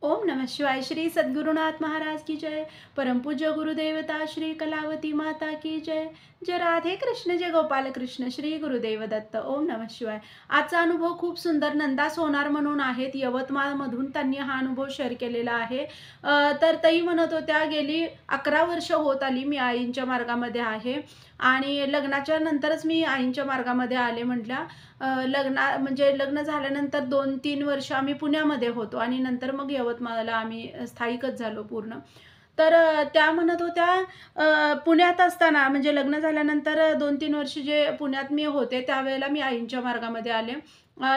ओम नमः शिवाय। श्री सद्गुरुनाथ महाराज की जय। परमपूज्य गुरुदेवता श्री कलावती माता की जय। जय राधे कृष्ण, जय गोपाल कृष्ण, श्री गुरुदेव दत्त। ओम नमः शिवाय। आजचा अनुभव खूप सुंदर नंदा सोनार म्हणून आहेत यवतमाळमधून, त्यांनी हा अनुभव शेअर केलेला आहे। तर ताई म्हणत होत्या, गेली 11 वर्ष होत आली मी आईंच्या मार्गामध्ये आहे आणि लग्नाच्या नंतरच मी आईंच्या मार्गामध्ये आले म्हटल्या। म्हणजे लग्न झाल्यानंतर 2-3 वर्ष आम्ही पुण्यामध्ये होतो आणि नंतर मग यवतमाळला आम्ही स्थायिकच झालो पूर्ण. तर त्या म्हणत होत्या, पुण्यात असताना म्हणजे लग्न झाल्यानंतर 2-3 वर्ष जे पुण्यात मी होते, त्यावेळेला मी आईंच्या मार्गामध्ये आले.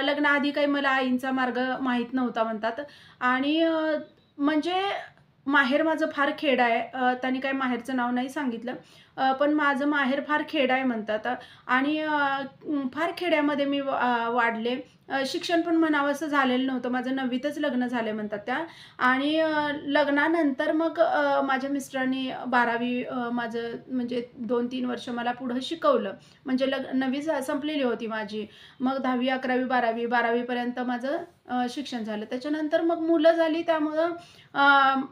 लग्नाआधी काही मला आईंचा मार्ग माहीत नव्हता म्हणतात आणि म्हणजे माहेर माझं फार खेड आहे. त्यांनी काही माहेरचं नाव नाही सांगितलं. पण माझं माहेर फार खेड आहे म्हणतात आणि फार खेड्यामध्ये मी वाढले. शिक्षण पण म्हणावंसं झालेलं नव्हतं. माझं 9वीतच लग्न झाले म्हणतात त्या आणि लग्नानंतर मग माझ्या मिस्टरांनी 12वी माझं म्हणजे 2-3 वर्ष मला पुढं शिकवलं. म्हणजे 9वी संपलेली होती माझी. मग 10वी, 11वी, 12वी, 12वी पर्यंत माझं शिक्षण झालं. त्याच्यानंतर मग मुलं झाली त्यामुळं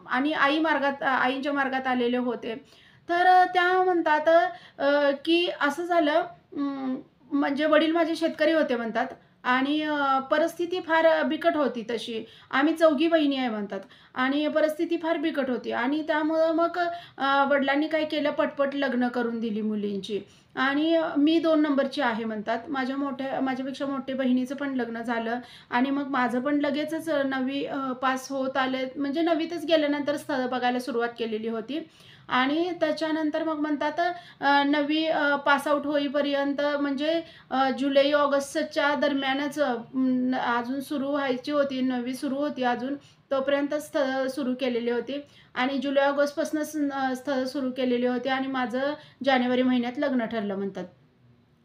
आणि आईच्या मार्गात आलेले होते. तर त्या म्हणतात की असं झालं, म्हणजे वडील माझे शेतकरी होते म्हणतात आणि परिस्थिती फार बिकट होती तशी. आम्ही 4घी बहिणी आहे म्हणतात आणि परिस्थिती फार बिकट होती आणि त्यामुळं मग वडिलांनी काय केलं, पटपट लग्न करून दिली मुलींची आणि मी 2 नंबरची आहे म्हणतात. माझ्यापेक्षा मोठ्या बहिणीचं पण लग्न झालं आणि मग माझं पण लगेचच 9वी पास होत आले. म्हणजे 9वीतच गेल्यानंतर स्थळं बघायला सुरुवात केलेली होती आणि त्याच्यानंतर मग म्हणतात 9वी पास आउट होईपर्यंत म्हणजे जुलै-ऑगस्टच्या दरम्यानच अजून सुरू व्हायची होती, 9वी सुरू होती अजून, तोपर्यंत स्थळं सुरू केलेली होती आणि जुलै-ऑगस्टपासूनच स्थळं सुरू केलेली होती आणि माझं जानेवारी महिन्यात लग्न ठरलं म्हणतात.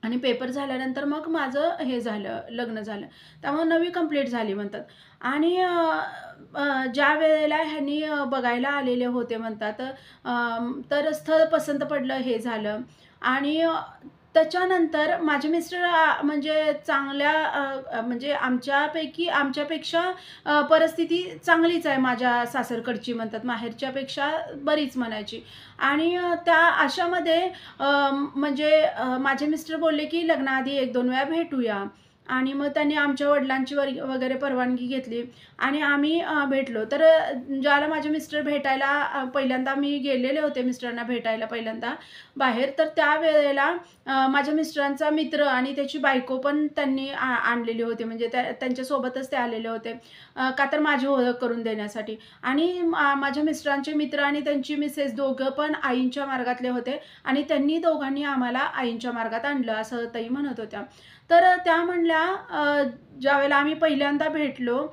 आणि पेपर झाल्यानंतर मग माझं हे झालं, लग्न झालं. त्यामुळे 9वी कंप्लीट झाली म्हणतात. आणि ज्यावेळेला ह्यांनी बघायला आलेले होते म्हणतात, तर स्थळ पसंत पडलं, हे झालं आणि त्याच्यानंतर माझे मिस्टर म्हणजे चांगल्या म्हणजे आमच्यापेक्षा परिस्थिती चांगलीच आहे माझ्या सासरकडची म्हणतात, माहेरच्यापेक्षा बरीच म्हणायची. आणि त्या अशामध्ये म्हणजे माझे मिस्टर बोलले, की "लग्नाआधी 1-2 वेळा भेटूया." आणि मग त्यांनी आमच्या वडिलांची वगैरे परवानगी घेतली आणि आम्ही भेटलो. तर ज्यावेळेला माझे मिस्टर भेटायला पहिल्यांदा मी गेलेले होते मिस्टरांना भेटायला पहिल्यांदा बाहेर. तर त्यावेळेला माझ्या मिस्टरांचा मित्र आणि त्याची बायको पण त्यांनी आणलेली होती. म्हणजे त्यांच्यासोबतच ते आलेले होते. का तर माझी ओळख करून देण्यासाठी आणि माझ्या मिस्टरांचे मित्र आणि त्यांची मिसेस दोघं पण आईंच्या मार्गातले होते आणि त्यांनी दोघांनी आम्हाला आईंच्या मार्गात आणलं, असं ताई म्हणत होत्या. तर त्या म्हणल्या, ज्यावेळेला आम्ही पहिल्यांदा भेटलो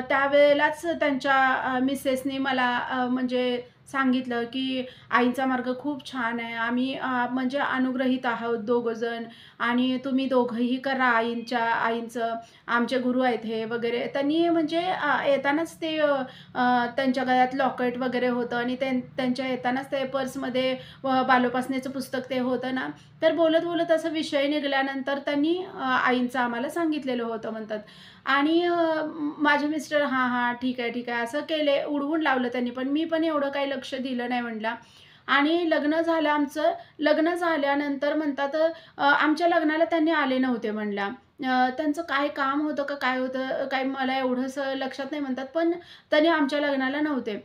त्यावेळेलाच त्यांच्या मिसेसनी मला म्हणजे सांगितलं, की "आईचा मार्ग खूप छान आहे. आम्ही म्हणजे अनुग्रहित आहोत दोघंजण आणि तुम्ही दोघंही करा आईंचं. आमचे गुरु आहेत हे" वगैरे. त्यांनी म्हणजे येतानाच ते त्यांच्या गळ्यात लॉकेट वगैरे होतं आणि त्यांच्या येतानाच ते पर्समध्ये बालोपासनेचं पुस्तक ते होतं ना, तर बोलत-बोलत असा विषय निघाल्यानंतर त्यांनी आईंचं आम्हाला सांगितलेलं होतं म्हणतात. आणि माझे मिस्टर "हां, हां, ठीक आहे, ठीक आहे" असं केले, उडवून लावलं त्यांनी पण. मी पण एवढं काही लक्ष दिलं नाही म्हटलं. आणि लग्न झालं आमचं. लग्न झाल्यानंतर म्हणतात आमच्या लग्नाला त्यांनी आले नव्हते म्हणल्या. त्यांचं काय काम होतं का काय होतं, काही मला एवढंसं लक्षात नाही म्हणतात. पण त्यांनी आमच्या लग्नाला नव्हते.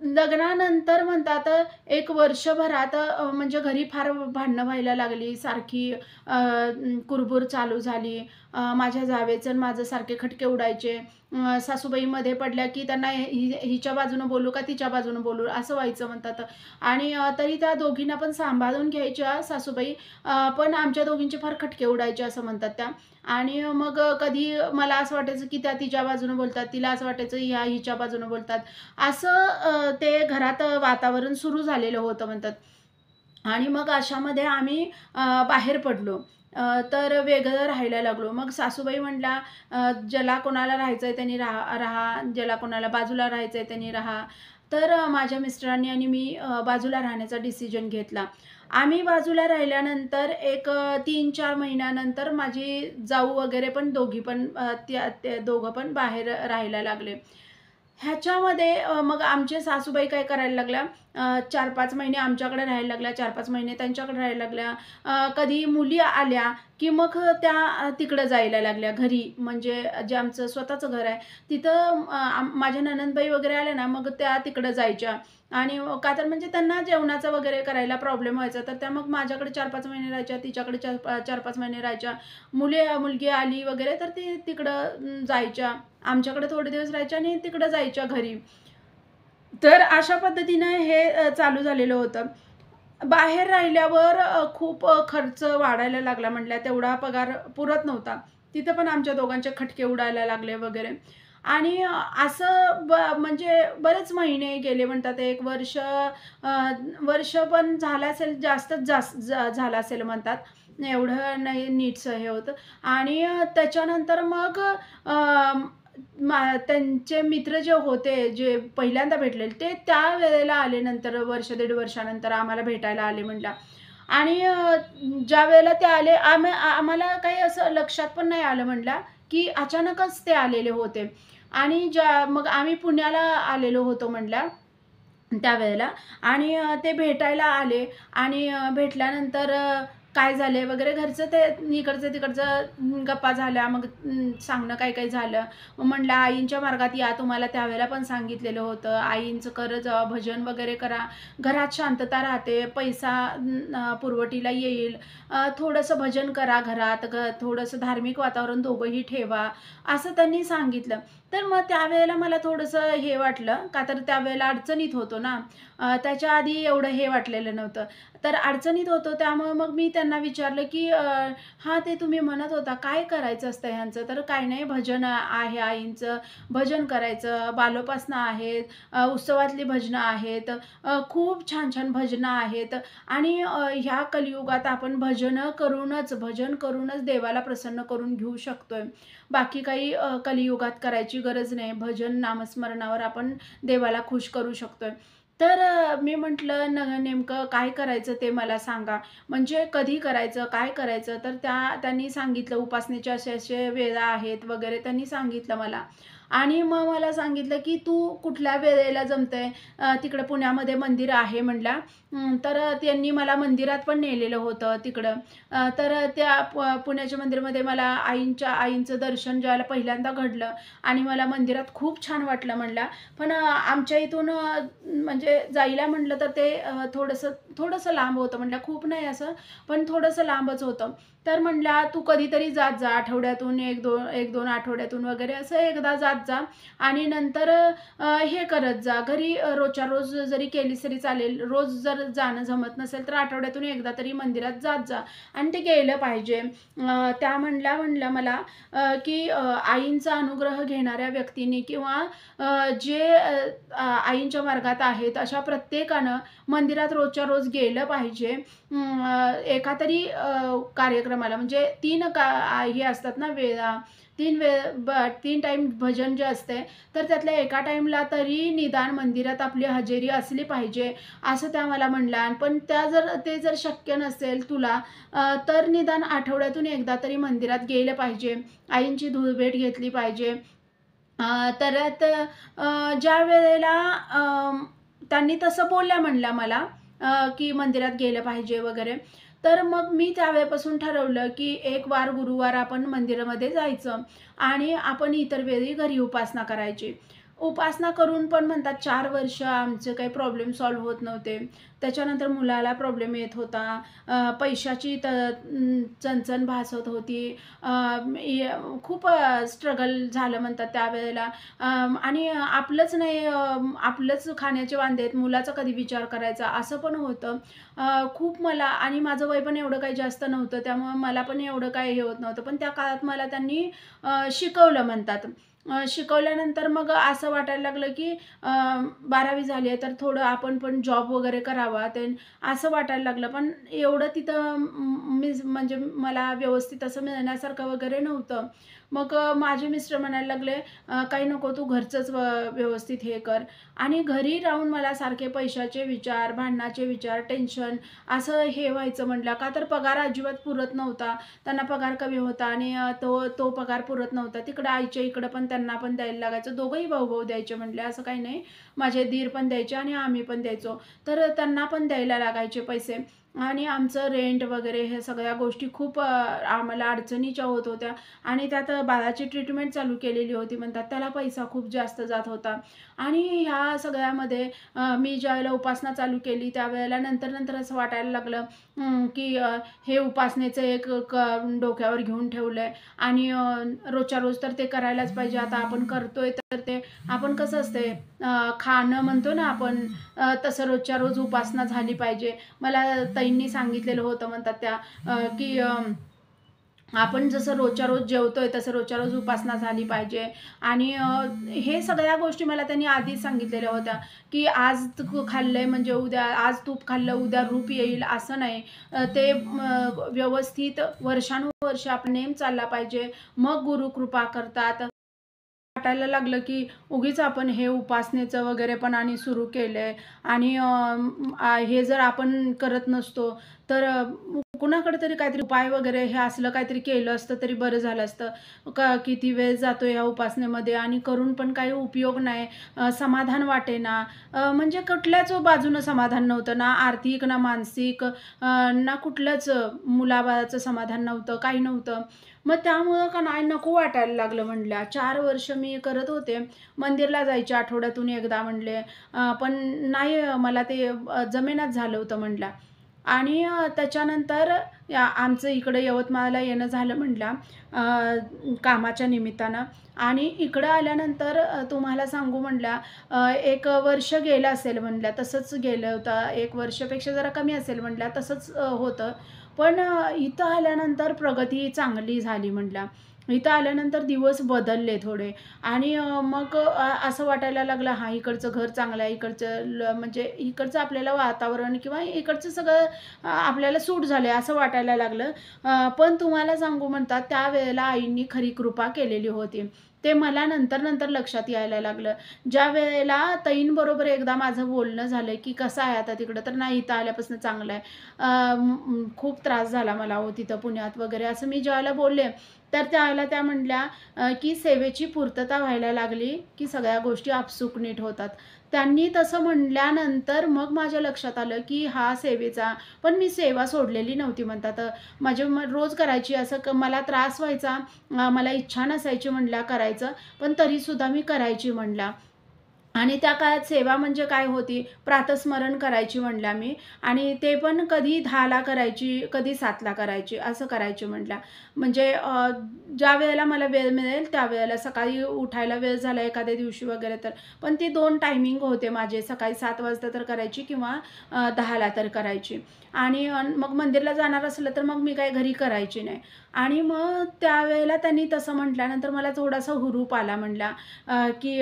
लग्नानंतर म्हणतात 1 वर्षभरात म्हणजे घरी फार भांडणं व्हायला लागली. सारखी कुरबुर चालू झाली. माझ्या जावेचं आणि माझं सारखे खटके उडायचे. सासूबाईमध्ये पडल्या, की त्यांना हिच्या बाजूनं बोलू का तिच्या बाजूनं बोलू असं व्हायचं म्हणतात. आणि तरी त्या दोघींना पण सांभाळून घ्यायच्या सासूबाई. पण आमच्या दोघींचे फार खटके उडायचे असं म्हणतात त्या. आणि मग कधी मला असं वाटायचं, की त्या तिच्या बाजूनं बोलतात, तिला असं वाटायचं ह्या हिच्या बाजूनं बोलतात. असं ते घरात वातावरण सुरू झालेलं होतं म्हणतात. आणि मग अशामध्ये आम्ही बाहेर पडलो. तर वेगळं राहायला लागलो. मग सासूबाई म्हटल्या, ज्याला कोणाला राहायचंय त्यांनी राहा, ज्याला कोणाला बाजूला राहायचंय त्यांनी राहा." तर माझ्या मिस्टरांनी आणि मी बाजूला राहण्याचा डिसिजन घेतला. आम्ही बाजूला राहिल्यानंतर एक 3-4 महिन्यानंतर माझी जाऊ वगैरे पण दोघी पण ते दोघं पण बाहेर राहायला लागले. ह्याच्यामध्ये मग आमचे सासूबाई काय करायला लागल्या, 4-5 महिने आमच्याकडे राहायला लागल्या, 4-5 महिने त्यांच्याकडे राहायला लागल्या. कधी मुली आल्या, की मग त्या तिकडं जायला लागल्या घरी. म्हणजे जे आमचं स्वतःचं घर आहे, तिथं माझ्या नणंदबाई वगैरे आल्या ना, मग त्या तिकडं जायच्या. आणि का तर म्हणजे त्यांना जेवणाचं वगैरे करायला प्रॉब्लेम व्हायचा, तर त्या मग माझ्याकडे 4-5 महिने राहायच्या, तिच्याकडे 4-5 महिने राहायच्या. मुलगी आली वगैरे, तर ती तिकडं जायच्या. आमच्याकडे थोडे दिवस राहायच्या आणि तिकडं जायच्या घरी. तर अशा पद्धतीनं हे चालू झालेलं होतं. बाहेर राहिल्यावर खूप खर्च वाढायला लागला म्हटल्या, तेवढा पगार पुरत नव्हता. तिथं पण आमच्या दोघांचे खटके उडायला लागले वगैरे. आणि असं म्हणजे बरेच महिने गेले म्हणतात. 1 वर्ष, वर्ष पण झालं असेल, जास्तच झालं असेल म्हणतात. एवढं नाही नीटचं हे होतं. आणि त्याच्यानंतर मग त्यांचे मित्र जे होते, जे पहिल्यांदा भेटलेले, ते त्यावेळेला आले नंतर वर्ष, दीड वर्षानंतर आम्हाला भेटायला आले म्हणला. आणि ज्यावेळेला ते आले, आम्हाला काही असं लक्षात पण नाही आलं म्हणला, की अचानकच ते आलेले होते. आणि मग आम्ही पुण्याला आलेलो होतो म्हणला त्यावेळेला. आणि ते भेटायला आले. आणि भेटल्यानंतर काय झालंय वगैरे घरचं ते इकडचं-तिकडचं गप्पा झाल्या. मग सांगणं काही-काही झालं. मग म्हटलं, "आईंच्या मार्गात या, तुम्हाला त्यावेळेला पण सांगितलेलं होतं. आईंचं करत जावा, भजन वगैरे करा. घरात शांतता राहते, पैसा पुरवठीला येईल. थोडंसं भजन करा घरात, थोडंसं धार्मिक वातावरण दोघंही ठेवा." असं त्यांनी सांगितलं. तर मग त्यावेळेला मला थोडंसं हे वाटलं, का तर त्यावेळेला अडचणीत होतो ना. त्याच्या आधी एवढं हे वाटलेलं नव्हतं. तर अडचणीत होतो, त्यामुळे मग मी त्यांना विचारलं, की "हां, ते तुम्ही म्हणत होता, काय करायचं असतं ह्यांचं?" तर "काही नाही, भजन आहे आईंचं, भजन करायचं, बालोपासना आहेत, उत्सवातली भजनं आहेत, खूप छान-छान भजनं आहेत. आणि ह्या कलियुगात आपण भजन करूनच देवाला प्रसन्न करून घेऊ शकतोय. बाकी काही कलियुगात करायची गरज नाही. भजन, नामस्मरणावर आपण देवाला खुश करू शकतोय." तर मी म्हटलं, नेमकं काय करायचं ते मला सांगा. म्हणजे कधी करायचं, काय करायचं?" तर त्यांनी सांगितलं, उपासनेचे असे-असे वेळा आहेत वगैरे त्यांनी सांगितलं मला. आणि मग मला सांगितलं, की "तू कुठल्या वेळेला जमतंय? तिकडं पुण्यामध्ये मंदिर आहे" म्हणला. तर त्यांनी मला मंदिरात पण नेलेलं होतं तिकडं. तर त्या पुण्याच्या मंदिरामध्ये मला आईंचं दर्शन ज्यावेळेला पहिल्यांदा घडलं आणि मला मंदिरात खूप छान वाटलं म्हणला. पण आमच्या इथून म्हणजे जायला म्हटलं तर ते थोडंसं थोडंसं लांब होतं म्हटलं, खूप नाही असं, पण थोडंसं लांबच होतं. तर म्हटला, "तू कधीतरी जात जा, आठवड्यातून 1-2 आठवड्यातून वगैरे असं एकदा जात जा. आणि नंतर हे करत जा, घरी रोजच्या रोज जरी केलीस तरी चालेल. रोज जर जाणं जमत नसेल, तर आठवड्यातून एकदा तरी मंदिरात जात जा आणि ते गेलं पाहिजे." त्या म्हणल्या मला, की आईंचा अनुग्रह घेणाऱ्या व्यक्तींनी किंवा जे आईंच्या मार्गात आहेत, अशा प्रत्येकानं मंदिरात रोजच्या रोज गेलं पाहिजे. एका तरी कार्यक्रमाला म्हणजे 3 हे असतात ना वेळा, 3 टाईम भजन जे असते, तर त्यातल्या एका टाईमला तरी निदान मंदिरात आपली हजेरी असली पाहिजे, असं त्या मला म्हणल्या. पण ते जर शक्य नसेल तुला, तर निदान आठवड्यातून एकदा तरी मंदिरात गेलं पाहिजे. आईंची धूळभेट घेतली पाहिजे. तर ज्या वेळेला त्यांनी तसं बोलल्या म्हणल्या मला, की मंदिरात गेलं पाहिजे वगैरे. तर मग मी त्यावेळेपासून ठरवलं, की एक वार गुरुवार आपण मंदिरामध्ये जायचं आणि आपण इतर वेळी घरी उपासना करायची. उपासना करून पण म्हणतात 4 वर्ष आमचे काही प्रॉब्लेम सॉल्व्ह होत नव्हते. त्याच्यानंतर मुलाला प्रॉब्लेम येत होता. पैशाची चणचण भासत होती. अ, खूप स्ट्रगल झालं म्हणतात त्यावेळेला. आणि आपलंच नाही, आपलंच खाण्याचे वांदे आहेत, मुलाचा कधी विचार करायचा असं पण होतं. खूप मला आणि माझं वय पण एवढं काही जास्त नव्हतं, त्यामुळं मला पण एवढं काही हे होत नव्हतं. पण त्या काळात मला त्यांनी शिकवलं म्हणतात. शिकवल्यानंतर मग असं वाटायला लागलं, की 12वी झाली आहे, तर थोडं आपण पण जॉब वगैरे करावा ते असं वाटायला लागलं. पण एवढं तिथं म्हणजे मला व्यवस्थित असं मिळण्यासारखं वगैरे नव्हतं. मग माझे मिस्टर म्हणायला लागले, काही नको, तू घरचंच व्यवस्थित हे कर." आणि घरी राहून मला सारखे पैशाचे विचार, भांडणाचे विचार, टेन्शन असं हे व्हायचं म्हटलं. का तर पगार अजिबात पुरत नव्हता. त्यांना पगार कमी होता आणि तो पगार पुरत नव्हता. तिकडं आईच्या इकडं पण त्यांना पण द्यायला लागायचं. दोघंही भाऊ-भाऊ द्यायचे म्हटले, असं काही नाही. माझे दीर पण द्यायचे आणि आम्ही पण द्यायचो. तर त्यांना पण द्यायला लागायचे पैसे आणि आमचं रेंट वगैरे हे सगळ्या गोष्टी खूप आम्हाला अडचणीच्या होत होत्या आणि त्यात बाळाची ट्रीटमेंट चालू केलेली होती म्हणतात. त्याला पैसा खूप जास्त जात होता आणि ह्या सगळ्यामध्ये मी ज्यावेळेला उपासना चालू केली त्यावेळेला नंतर असं वाटायला लागलं की हे उपासनेचं एक डोक्यावर घेऊन ठेवलंय आणि रोजच्या रोज तर ते करायलाच पाहिजे. आता आपण करतोय तर ते आपण कसं असते खाणं म्हणतो ना आपण, तसं रोजच्या रोज उपासना झाली पाहिजे. मला ताईंनी सांगितलेलं होतं म्हणतात त्या की आपण जसं रोजच्या रोज जेवतोय तसं रोजच्या रोज उपासना झाली पाहिजे आणि हे सगळ्या गोष्टी मला त्यांनी आधीच सांगितलेल्या होत्या की आज खाल्लंय म्हणजे उद्या, आज तूप खाल्लं उद्या रूप येईल असं नाही. ते व्यवस्थित वर्षानुवर्ष आपला नेम चालला पाहिजे, मग गुरु कृपा करतात. वाटायला लागलं की उगीच आपण हे उपासनेचं वगैरे पण आणि सुरू केलंय आणि हे जर आपण करत नसतो तर कुणाकडे तरी काहीतरी उपाय वगैरे हे असलं काहीतरी केलं असतं तरी बरं झालं असतं. किती वेळ जातो या उपासनेमध्ये आणि करून पण काही उपयोग नाही. समाधान वाटेना. म्हणजे कुठल्याच बाजूनं समाधान नव्हतं, ना आर्थिक ना मानसिक, ना कुठलंच मुलाबाळाचं समाधान नव्हतं, काही नव्हतं. मग त्यामुळं का नाही नको वाटायला लागलं म्हटलं. 4 वर्ष मी करत होते. मंदिरला जायचे आठवड्यातून एकदा म्हणले. पण नाही मला ते जमेनाच झालं होतं म्हटलं. आणि त्याच्यानंतर आमचं इकडं यवतमाळला येणं झालं म्हटलं कामाच्या निमित्तानं आणि इकडं आल्यानंतर तुम्हाला सांगू म्हटलं 1 वर्ष गेलं असेल म्हटलं. तसंच गेलं होतं. 1 वर्षापेक्षा जरा कमी असेल म्हटलं. तसंच होतं. पण इथं आल्यानंतर प्रगती चांगली झाली म्हटलं. इथं आल्यानंतर दिवस बदलले थोडे आणि मग असं वाटायला लागलं हां, इकडचं घर चांगलं आहे, इकडचं म्हणजे इकडचं आपल्याला वातावरण किंवा इकडचं सगळं आपल्याला सूट झालं आहे असं वाटायला लागलं. पण तुम्हाला सांगू म्हणतात त्यावेळेला आईंनी खरी कृपा केलेली होती. ते मला नंतर लक्षात यायला लागलं. ज्यावेळेला ताईंबरोबर एकदा माझं बोलणं झालं, की "कसं आहे आता तिकडं?" तर "नाही, इथं आल्यापासून चांगलं आहे. खूप त्रास झाला मला हो तिथं पुण्यात वगैरे." असं मी ज्यावेळेला बोलले, तर त्यावेळेला त्या म्हटल्या की "सेवेची पूर्तता व्हायला लागली, की सगळ्या गोष्टी आपसूक नीट होतात." त्यांनी तसं म्हणल्यानंतर मग माझ्या लक्षात आलं, की हा सेवेचा पण मी सेवा सोडलेली नव्हती म्हणतात. माझे रोज करायची असं मला त्रास व्हायचा, मला इच्छा नसायची म्हटल्या करायचं, पण तरीसुद्धा मी करायची म्हटल्या. आणि त्या काळात सेवा म्हणजे काय होती, प्रातस्मरण करायची म्हटल्या मी आणि ते पण कधी 10:00ला करायची, कधी 7:00ला करायची, असं करायची म्हटल्या. म्हणजे ज्यावेळेला मला वेळ मिळेल त्यावेळेला सकाळी उठायला वेळ झाला एखाद्या दिवशी वगैरे तर. पण ते 2 टायमिंग होते माझे. सकाळी 7 वाजता तर करायची किंवा 10:00ला तर करायची. आणि मग मंदिरला जाणार असलं तर मग मी काही घरी करायची नाही. आणि मग त्यावेळेला त्यांनी तसं म्हटल्यानंतर मला थोडासा हुरूप आला म्हटल्या की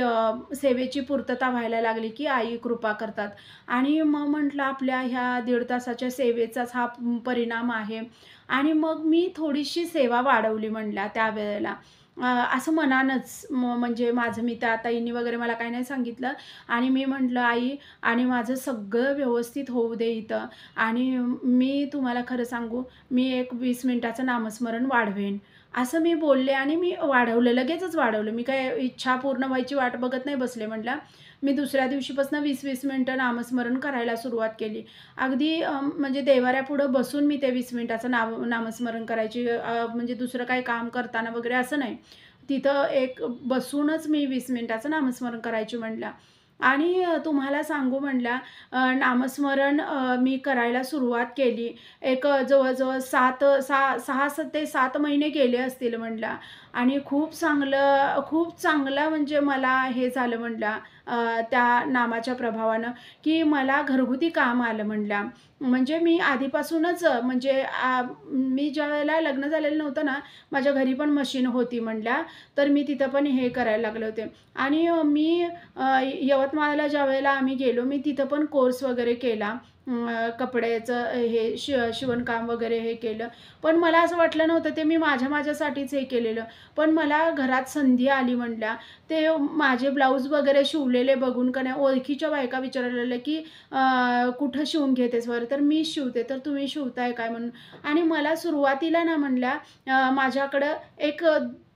सेवेची पूर्तता व्हायला लागली, की आई कृपा करतात. आणि मग म्हटलं आपल्या ह्या 1.5 तासाच्या सेवेचाच हा परिणाम आहे. आणि मग मी थोडीशी सेवा वाढवली म्हटल्या त्यावेळेला. असं मनानंच म्हणजे माझं मी त्या ताईंनी वगैरे मला काही नाही सांगितलं आणि मी म्हटलं, "आई आणि माझं सगळं व्यवस्थित होऊ दे इथं आणि मी तुम्हाला खरं सांगू, मी एक 20 मिनिटाचं नामस्मरण वाढवेन." असं मी बोलले आणि मी वाढवलं, लगेचच वाढवलं. मी काय इच्छा पूर्ण व्हायची वाट बघत नाही बसले म्हटलं. मी दुसऱ्या दिवशीपासून 20-20 मिनिटं नामस्मरण करायला सुरुवात केली. अगदी म्हणजे देव्हाऱ्यापुढं बसून मी ते 20 मिनिटाचं नामस्मरण करायची. म्हणजे दुसरं काही काम करताना वगैरे असं नाही. तिथं एक बसूनच मी 20 मिनिटाचं नामस्मरण करायची म्हटलं. आणि तुम्हाला सांगू म्हटल्या नामस्मरण मी करायला सुरुवात केली. एक जवळ-जवळ 6 ते 7 महिने गेले असतील म्हटल्या आणि खूप चांगलं म्हणजे मला हे झालं म्हटल्या त्या नामाच्या प्रभावानं, की मला घरगुती काम आलं म्हटल्या. म्हणजे मी आधीपासूनच म्हणजे मी ज्यावेळेला लग्न झालेलं नव्हतं ना, माझ्या घरी पण मशीन होती म्हटल्या, तर मी तिथं पण हे करायला लागले होते. आणि मी यवतमाळला ज्यावेळेला आम्ही गेलो, मी तिथं पण कोर्स वगैरे केला कपड्याचं हे शिवणकाम वगैरे हे केलं. पण मला असं वाटलं नव्हतं ते मी माझ्यासाठीच हे केलेलं. पण मला घरात संधी आली म्हटल्या. ते माझे ब्लाऊज वगैरे शिवलेले बघून का नाही ओळखीच्या बायका विचारायला लागल्या, की "कुठं शिवून घेतेस बरं?" तर "मीच शिवते." "तर तुम्ही शिवताय काय?" म्हणून. आणि मला सुरुवातीला ना म्हटल्या माझ्याकडं एक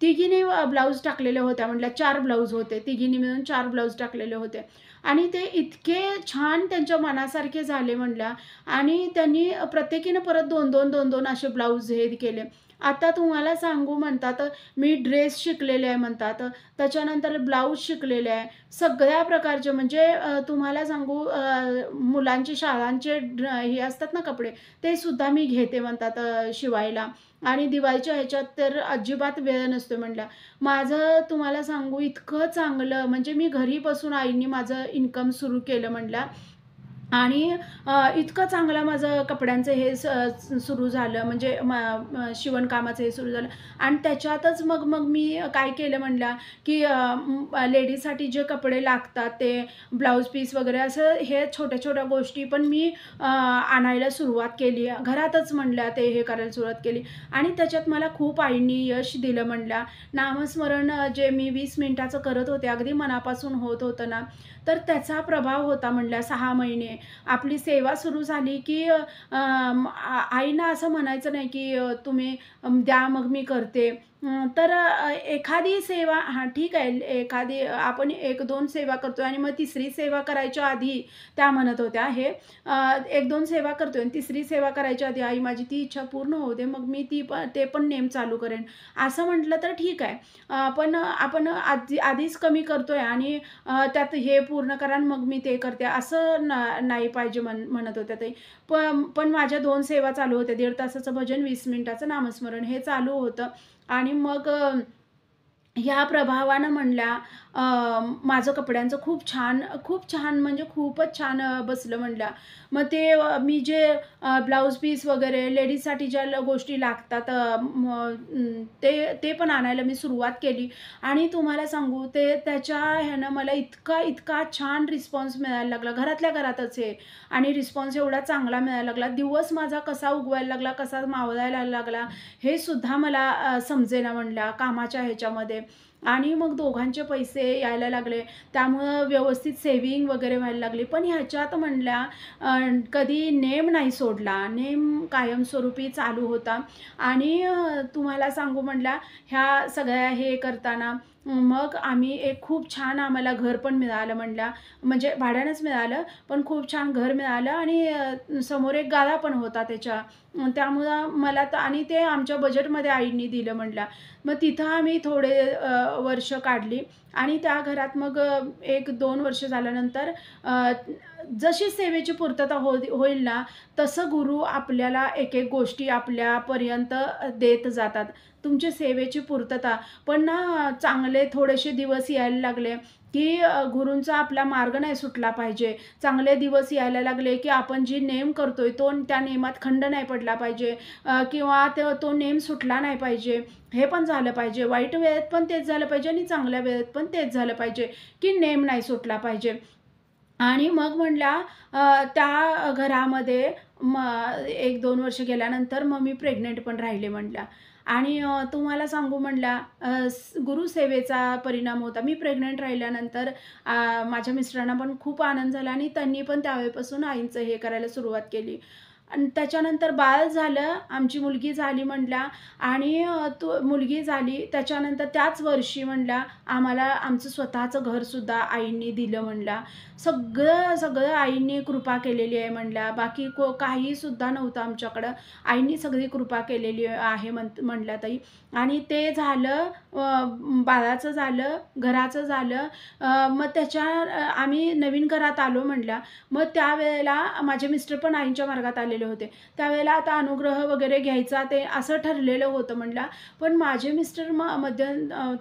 तिघींनी ब्लाऊज टाकलेल्या होत्या म्हटल्या 4 ब्लाऊज होते. तिघींनी मिळून 4 ब्लाऊज टाकलेले होते. आणि ते इतके छान त्यांच्या मनासारखे झाले म्हटल्या आणि त्यांनी प्रत्येकीनं परत 2-2, 2-2 असे ब्लाऊज हे केले. आता तुम्हाला सांगू म्हणतात मी ड्रेस शिकलेले आहे म्हणतात. त्याच्यानंतर ब्लाऊज शिकलेले आहे. सगळ्या प्रकारचे म्हणजे तुम्हाला सांगू मुलांचे शाळांचे हे असतात ना कपडे, ते सुद्धा मी घेते म्हणतात शिवायला आणि दिवाळीच्या ह्याच्यात तर अजिबात वेळ नसतो म्हटल्या. माझं तुम्हाला सांगू इतकं चांगलं म्हणजे मी घरी बसून आईनी माझं इन्कम सुरू केलं म्हटल्या आणि इतकं चांगलं माझं कपड्यांचं हे सुरू झालं म्हणजे शिवणकामाचं हे सुरू झालं आणि त्याच्यातच मग मग मी काय केलं म्हणलं, की लेडीजसाठी जे कपडे लागतात ते ब्लाऊज पीस वगैरे असं हे छोट्या-छोट्या गोष्टी पण मी आणायला सुरुवात केली. घरातच म्हणल्या ते हे करायला सुरुवात केली आणि त्याच्यात मला खूप आईंनी यश दिलं म्हणल्या. नामस्मरण जे मी 20 मिनिटाचं करत होते, अगदी मनापासून होत होतं ना, तर त्याचा प्रभाव होता म्हणल्या 6 महिने. आपली सेवा सुरू झाली, की आईनं असं म्हणायचं नाही, की तुम्ही द्या मग मी करते. तर एखादी सेवा हां, ठीक आहे. एखादी आपण 1-2 सेवा करतोय आणि मग तिसरी सेवा करायच्या आधी त्या म्हणत होत्या हे 1-2 सेवा करतोय आणि तिसरी सेवा करायच्या आधी, "आई माझी ती इच्छा पूर्ण होऊ दे, मग मी ते पण नेम चालू करेन." असं म्हटलं तर ठीक आहे. पण आपण आधीच कमी करतोय आणि त्यात हे पूर्ण करा आणि मग मी ते करते असं नाही पाहिजे म्हणत होत्या ताई. पण माझ्या 2 सेवा चालू होत्या. 1.5 तासाचं भजन, 20 मिनिटाचं नामस्मरण हे चालू होतं आणि मग ह्या प्रभावानं म्हणल्या माझं कपड्यांचं खूप छान म्हणजे खूपच छान बसलं म्हणल्या. मग ते मी जे ब्लाउज पीस वगैरे लेडीजसाठी ज्या गोष्टी लागतात ते ते पण आणायला मी सुरुवात केली आणि तुम्हाला सांगू ते त्याच्या ह्यानं मला इतका छान रिस्पॉन्स मिळायला लागला. घरातल्या घरातच आहे आणि रिस्पॉन्स एवढा चांगला मिळायला लागला. दिवस माझा कसा उगवायला लागला, कसा मावळायला लागला हे सुद्धा मला समजेना म्हणल्या कामाच्या ह्याच्यामध्ये. आणि मग दोघांचे पैसे यायला लागले. त्यामुळं व्यवस्थित सेव्हिंग वगैरे व्हायला लागली. पण ह्याच्यात म्हणल्या कधी नेम नाही सोडला. नेम कायमस्वरूपी चालू होता आणि तुम्हाला सांगू म्हणल्या ह्या सगळ्या हे करताना मग आम्ही एक खूप छान आम्हाला घर पण मिळालं म्हणल्या. म्हणजे भाड्यानंच मिळालं, पण खूप छान घर मिळालं आणि समोर एक गाळा पण होता त्याच्या. त्यामुळं मला तर आणि ते आमच्या बजेटमध्ये आईंनी दिलं म्हणल्या. मग तिथं आम्ही थोडे वर्ष काढली आणि त्या घरात मग 1-2 वर्ष झाल्यानंतर जशी सेवेची पूर्तता होईल ना, तसं गुरु आपल्याला एक-एक गोष्टी आपल्यापर्यंत देत जातात. तुमची सेवेची पूर्तता पण ना चांगले थोडेसे दिवस यायला लागले, की गुरूंचा आपला मार्ग नाही सुटला पाहिजे. चांगले दिवस यायला लागले, की आपण जी नेम करतोय तो त्या नेमात खंड नाही पडला पाहिजे किंवा तो नेम सुटला नाही पाहिजे. हे पण झालं पाहिजे. वाईट वेळेत पण तेच झालं पाहिजे आणि चांगल्या वेळेत पण तेच झालं पाहिजे, की नेम नाही सुटला पाहिजे. आणि मग म्हणल्या त्या घरामध्ये 1-2 वर्ष गेल्यानंतर मग मी प्रेग्नंट पण राहिले म्हणल्या. आणि तुम्हाला सांगू म्हणल्या गुरुसेवेचा परिणाम होता. मी प्रेग्नंट राहिल्यानंतर माझ्या मिस्टरांना पण खूप आनंद झाला आणि त्यांनी पण त्यावेळेपासून आईंचं हे करायला सुरुवात केली. आणि त्याच्यानंतर बाळ झालं, आमची मुलगी झाली म्हणल्या आणि मुलगी झाली त्याच्यानंतर त्याच वर्षी म्हणल्या आम्हाला आमचं स्वतःचं घरसुद्धा आईंनी दिलं म्हणल्या. सगळं आईंनी कृपा केलेली आहे म्हणल्या. बाकी काहीसुद्धा नव्हतं आमच्याकडं. आईंनी सगळी कृपा केलेली आहे म्हणल्या ताई. आणि ते झालं बाळाचं झालं, घराचं झालं. मग आम्ही नवीन घरात आलो म्हणल्या. मग त्यावेळेला माझे मिस्टर पण आईंच्या मार्गात आलेले होते. त्यावेळेला आता अनुग्रह वगैरे घ्यायचा ते असं ठरलेलं होतं म्हणल्या. पण माझे मिस्टर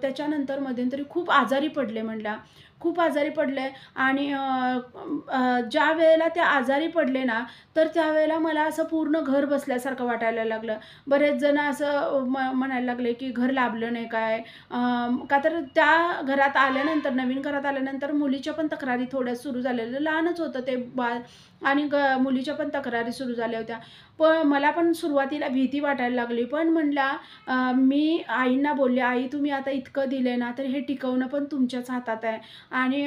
त्याच्यानंतर मध्यंतरी खूप आजारी पडले म्हणल्या. खूप आजारी पडले आणि ज्या वेळेला ते आजारी पडले ना, तर त्यावेळेला मला असं पूर्ण घर बसल्यासारखं वाटायला लागलं. बरेच जण असं म्हणायला लागले, की घर लाभलं नाही काय? का तर त्या घरात आल्यानंतर, नवीन घरात आल्यानंतर मुलीच्या पण तक्रारी थोड्या सुरू झालेल्या. लहानच होतं ते बाळ आणि मुलीच्या पण तक्रारी सुरू झाल्या होत्या. पण मला पण सुरुवातीला भीती वाटायला लागली. पण म्हणला मी आईंना बोलले, "आई तुम्ही आता इतकं दिलंय ना, तर हे टिकवणं पण तुमच्याच हातात आहे." आणि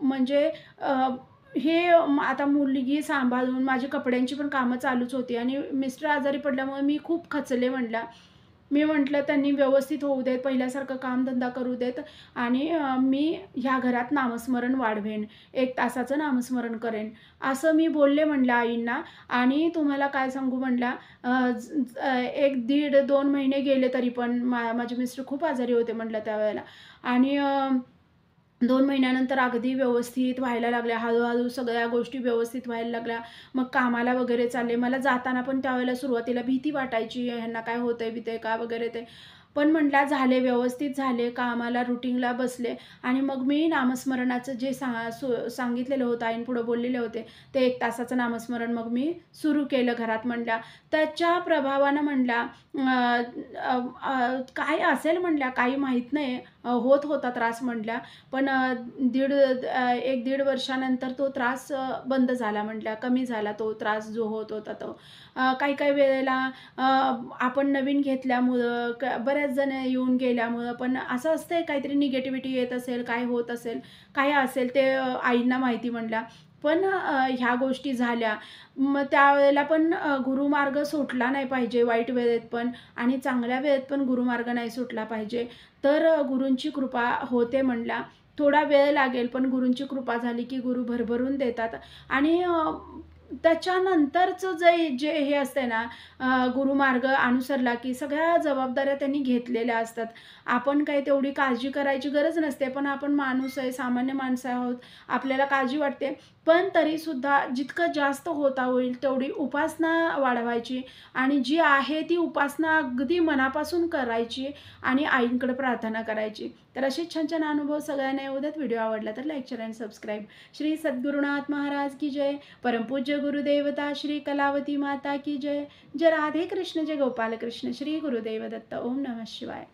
म्हणजे अ, हे आता मुलगी सांभाळून माझी कपड्यांची पण कामं चालूच होती आणि मिस्टर आजारी पडल्यामुळे मी खूप खचले म्हणला. मी म्हटलं त्यांनी व्यवस्थित होऊ देत, पहिल्यासारखं कामधंदा करू देत आणि मी ह्या घरात नामस्मरण वाढवेन. 1 तासाचं नामस्मरण करेन. असं मी बोलले म्हणलं आईंना आणि तुम्हाला काय सांगू म्हणला 1 दीड 2 महिने गेले तरी पण माझे मिस्टर खूप आजारी होते म्हटलं त्यावेळेला आणि 2 महिन्यानंतर अगदी व्यवस्थित व्हायला लागल्या. हळू-हळू सगळ्या गोष्टी व्यवस्थित व्हायला लागल्या. मग कामाला वगैरे चालले. मला जाताना पण त्यावेळेला सुरुवातीला भीती वाटायची, ह्यांना काय होतंय-बितंय का वगैरे ते. पण म्हटल्या झाले, व्यवस्थित झाले. कामाला रुटीनला बसले आणि मग मी नामस्मरणाचं जे सांगितलेलं होतं, आईंपुढं बोललेले होते, ते 1 तासाचं नामस्मरण मग मी सुरू केलं घरात म्हटल्या. त्याच्या प्रभावानं म्हटल्या काय असेल म्हटल्या, काही माहीत नाही. होत होता त्रास म्हटल्या. पण 1-1.5 वर्षानंतर तो त्रास बंद झाला म्हटल्या, कमी झाला तो त्रास जो होत होता तो. काही-काही वेळेला आपण नवीन घेतल्यामुळं बऱ्याच जण येऊन गेल्यामुळं पण असं असतंय काहीतरी निगेटिव्हिटी येत असेल, काय होत असेल, काय असेल ते आईंना माहिती म्हटल्या. पण ह्या गोष्टी झाल्या. मग त्यावेळेला पण गुरुमार्ग सुटला नाही पाहिजे वाईट वेळेत पण आणि चांगल्या वेळेत पण गुरुमार्ग नाही सुटला पाहिजे. तर गुरूंची कृपा होते म्हणल्या. थोडा वेळ लागेल, पण गुरूंची कृपा झाली की गुरु भरभरून देतात आणि त्याच्यानंतरचं जे हे असतंय ना गुरुमार्ग अनुसरला की सगळ्या जबाबदाऱ्या त्यांनी घेतलेल्या असतात. आपण काही तेवढी काळजी करायची गरज नसते, पण आपण माणूस आहे, सामान्य माणसं आहोत. आपल्याला काळजी वाटते. पण तरीसुद्धा जितकं जास्त होता होईल तेवढी उपासना वाढवायची आणि जी आहे ती उपासना अगदी मनापासून करायची आणि आईंकडे प्रार्थना करायची. तर असे छान-छान अनुभव सगळ्यांना येऊ देत. व्हिडिओ आवडला तर लाईक, शेअर आणि सबस्क्राईब. श्री सद्गुरुनाथ महाराज की जय. परमपूज्य गुरुदेवता श्री कलावती माता की जय. जय राधे कृष्ण जय गोपाल कृष्ण. श्री गुरुदेव दत्त. ओम नमः शिवाय.